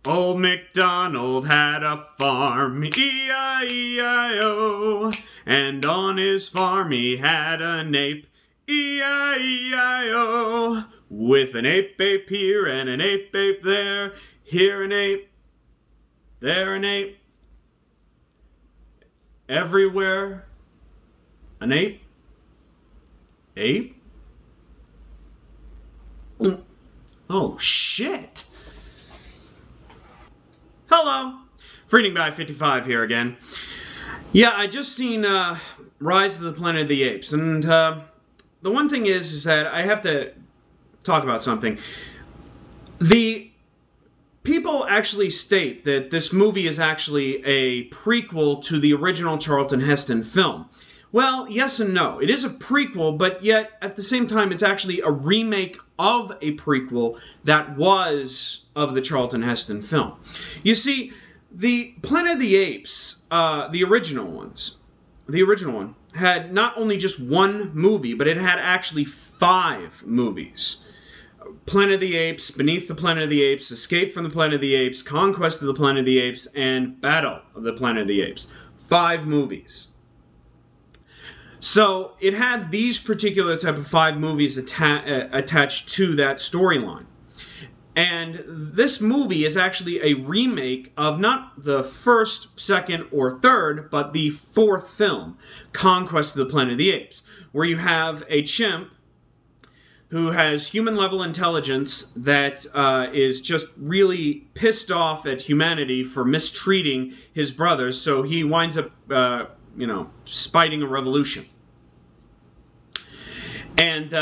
Old MacDonald had a farm, E-I-E-I-O, and on his farm he had an ape, E-I-E-I-O, with an ape here and an ape there, here an ape, there an ape, everywhere an ape, ape? Oh shit! Hello, Reading by 55 here again. Yeah, I just seen Rise of the Planet of the Apes, and the one thing is that I have to talk about something. The people actually state that this movie is actually a prequel to the original Charlton Heston film. Well, yes and no. It is a prequel, but yet at the same time it's actually a remake of a prequel that was of the Charlton Heston film. You see, the Planet of the Apes, the original one, had not only just one movie, but it had actually 5 movies. Planet of the Apes, Beneath the Planet of the Apes, Escape from the Planet of the Apes, Conquest of the Planet of the Apes, and Battle of the Planet of the Apes. 5 movies. So it had these particular type of 5 movies attached to that storyline. And this movie is actually a remake of not the first, second, or third, but the 4th film, Conquest of the Planet of the Apes, where you have a chimp who has human-level intelligence that is just really pissed off at humanity for mistreating his brothers, so he winds up, spiting a revolution. And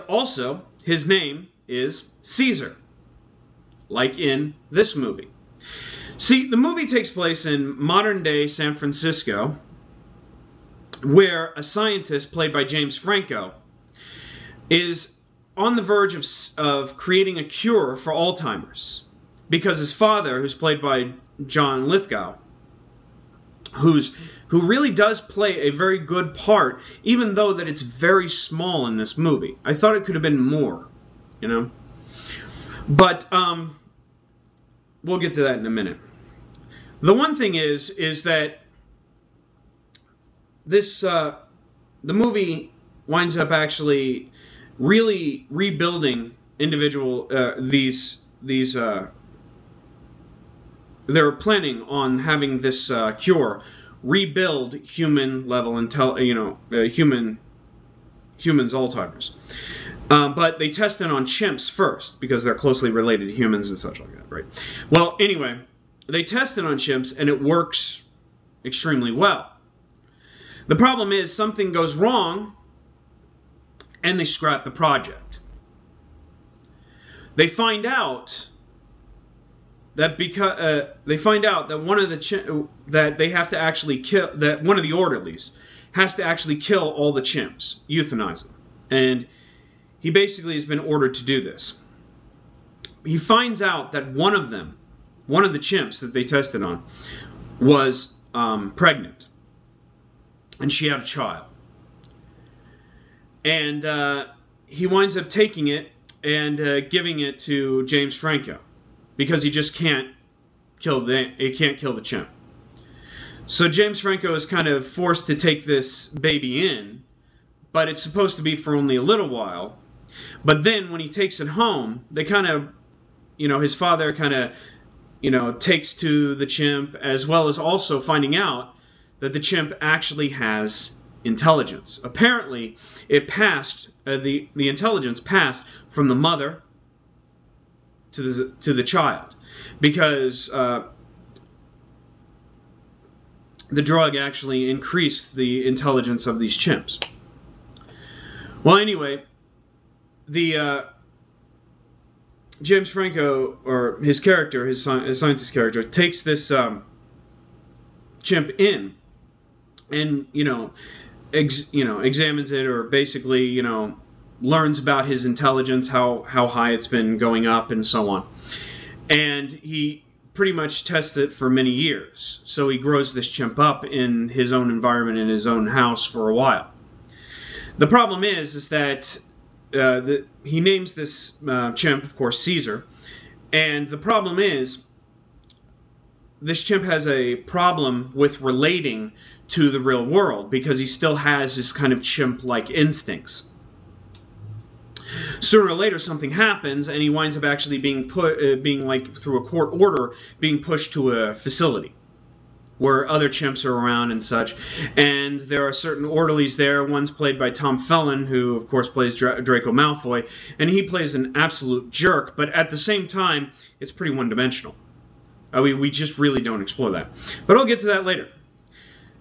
also, his name is Caesar, like in this movie. See, the movie takes place in modern-day San Francisco, where a scientist, played by James Franco, is on the verge of creating a cure for Alzheimer's, because his father, who's played by John Lithgow, who really does play a very good part, even though that it's very small in this movie. I thought it could have been more, you know? But, we'll get to that in a minute. The one thing is that this, the movie winds up actually really rebuilding they're planning on having this cure rebuild humans' Alzheimer's. But they test it on chimps first, because they're closely related to humans and such like that, right? Well, anyway, they test it on chimps, and it works extremely well. The problem is, something goes wrong, and they scrap the project. They find out that one of the that they have to actually kill, that one of the orderlies has to actually kill all the chimps, euthanize them, and he basically has been ordered to do this. He finds out that one of the chimps that they tested on, was pregnant, and she had a child. And he winds up taking it and giving it to James Franco, because he just can't kill the chimp. So James Franco is kind of forced to take this baby in, but it's supposed to be for only a little while. But then when he takes it home, they kind of, his father kind of, takes to the chimp, as well as also finding out that the chimp actually has intelligence. Apparently, it passed, the intelligence passed from the mother to the child, because the drug actually increased the intelligence of these chimps. Well, anyway, the James Franco, or his character, his scientist character, takes this chimp in, and examines it, or basically learns about his intelligence, how high it's been going up, and so on. And he pretty much tests it for many years. So he grows this chimp up in his own environment, in his own house, for a while. The problem is that he names this chimp, of course, Caesar, And the problem is, this chimp has a problem with relating to the real world because he still has this kind of chimp-like instincts. Sooner or later, something happens, and he winds up actually being being like through a court order, being pushed to a facility where other chimps are around and such. And there are certain orderlies there. One's played by Tom Felton, who of course plays Draco Malfoy, and he plays an absolute jerk. But at the same time, it's pretty one-dimensional. We just really don't explore that. But I'll get to that later.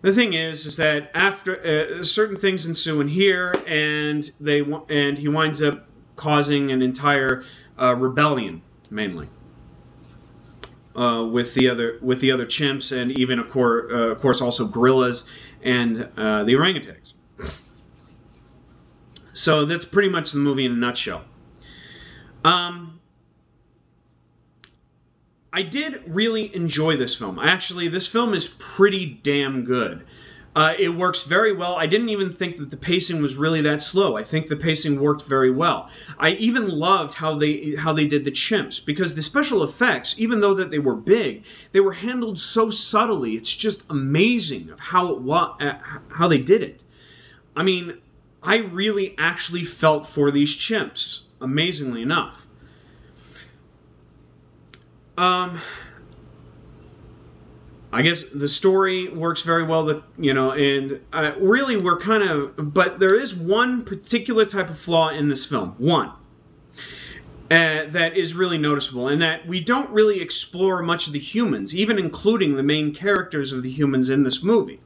The thing is that after certain things ensue in here, and he winds up causing an entire rebellion, mainly with the other chimps, and even of course also gorillas and the orangutans. So that's pretty much the movie in a nutshell. I did really enjoy this film. Actually, this film is pretty damn good. It works very well. I didn't even think that the pacing was really that slow. I think the pacing worked very well. I even loved how they did the chimps, because the special effects, even though that they were big, they were handled so subtly. It's just amazing of how they did it. I mean, I really actually felt for these chimps, amazingly enough. I guess the story works very well, and really we're kind of, but there is one particular type of flaw in this film, that is really noticeable, and that we don't really explore much of the humans, even including the main characters of the humans in this movie.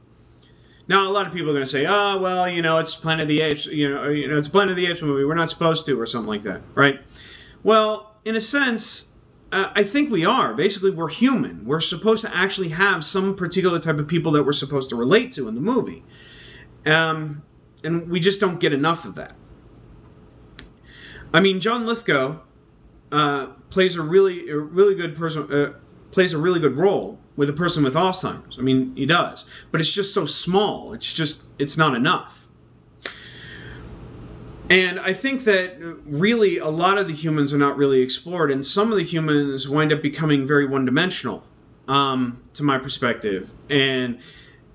Now, a lot of people are going to say, oh, well, it's Planet of the Apes, it's a Planet of the Apes movie, we're not supposed to, or something like that, right? Well, in a sense, I think we are. Basically, we're human. We're supposed to actually have some particular type of people that we're supposed to relate to in the movie. And we just don't get enough of that. I mean, John Lithgow plays a really good person, plays a really good role with a person with Alzheimer's. I mean, he does. But it's just so small. It's not enough. And I think that really a lot of the humans are not really explored, and some of the humans wind up becoming very one-dimensional, to my perspective. And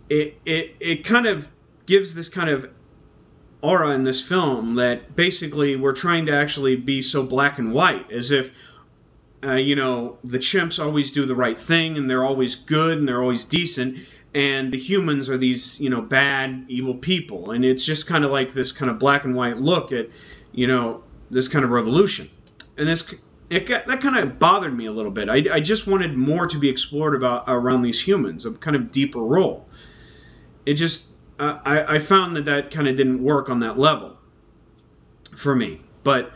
it kind of gives this kind of aura in this film that basically we're trying to actually be so black and white, as if, the chimps always do the right thing, and they're always good, and they're always decent, and the humans are these, bad, evil people. And it's just kind of like this kind of black and white look at, this kind of revolution. And that kind of bothered me a little bit. I just wanted more to be explored around these humans, a kind of deeper role. It just, I found that kind of didn't work on that level for me. But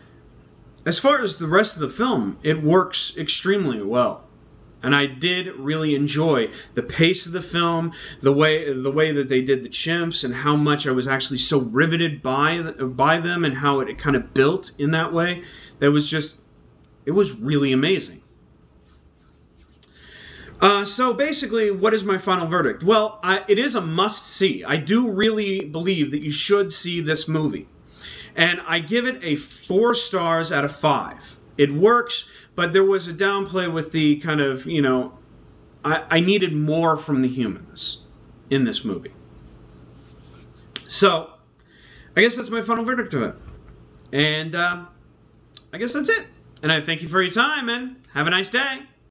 as far as the rest of the film, it works extremely well. And I did really enjoy the pace of the film, the way that they did the chimps, and how much I was actually so riveted by them, and how it kind of built in that way. It was really amazing. So basically, what is my final verdict? Well, it is a must-see. I do really believe that you should see this movie. And I give it a 4 stars out of 5. It works, but there was a downplay with the kind of, I needed more from the humans in this movie. So, I guess that's my final verdict of it. And I guess that's it. And I thank you for your time, and have a nice day.